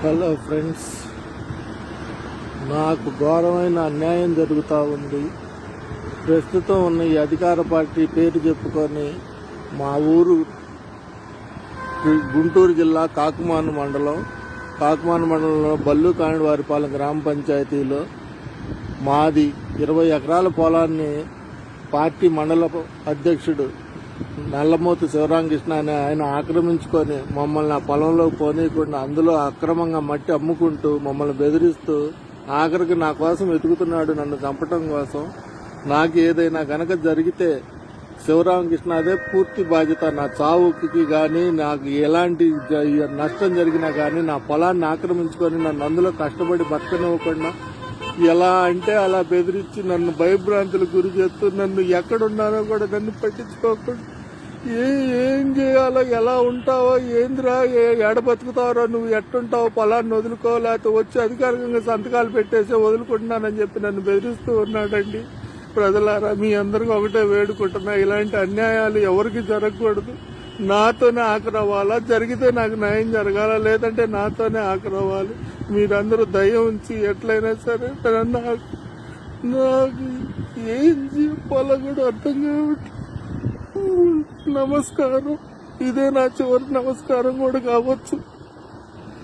Hello friends, నాకు ఘోరమైన అన్యాయం జరుగుతూ ఉంది. ప్రస్తుతం ఉన్న ఈ అధికార పార్టీ పేరు చెప్పుకొని మా ఊరు గుంటూరు జిల్లా కాకుమాను మండలంలో బల్లుకాండివారిపాలెం గ్రామ పంచాయతీలో మాది 20 ఎకరాల పొలాన్ని పార్టీ మండల అధ్యక్షుడు నల్లమోతు శివరామకృష్ణ అనే ఆయన ఆక్రమించుకొని మమ్మల్ని ఆ పొలంలో పోనీయకుండా అందులో అక్రమంగా మట్టి అమ్ముకుంటూ మమ్మల్ని బెదిరిస్తూ ఆఖరికి నా కోసం వెతుకుతున్నాడు, నన్ను చంపటం కోసం. నాకు ఏదైనా గనక జరిగితే శివరామకృష్ణ అదే పూర్తి బాధ్యత. నా చావుకి కానీ నాకు ఎలాంటి నష్టం జరిగినా కానీ నా పొలాన్ని ఆక్రమించుకొని నన్ను అందులో కష్టపడి బతకనివ్వకుండా ఎలా అంటే అలా బెదిరించి నన్ను భయభ్రాంతులకు గురి చేస్తూ నన్ను ఎక్కడున్నానో కూడా నన్ను పట్టించుకోకుండా ఏం చేయాలో, ఎలా ఉంటావో, ఏందిరా ఎడ బతుకుతావో, నువ్వు ఎట్టుంటావో, పొలాన్ని వదులుకో, లేకపోతే వచ్చి అధికారికంగా సంతకాలు పెట్టేసి వదులుకుంటున్నానని చెప్పి నన్ను బెదిరిస్తూ ఉన్నాడండి. ప్రజలారా, మీ అందరికీ ఒకటే వేడుకుంటున్నా, ఇలాంటి అన్యాయాలు ఎవరికి జరగకూడదు. నాతోనే ఆఖరవ్వాలా, జరిగితే నాకు న్యాయం జరగాల, లేదంటే నాతోనే ఆఖరవ్వాలి. మీరందరూ దయ ఉంచి ఎట్లయినా సరే నాకు ఏం చెప్పాలో కూడా అర్థం కాబట్టి నమస్కారం. ఇదే నా చివరి నమస్కారం కూడా కావచ్చు.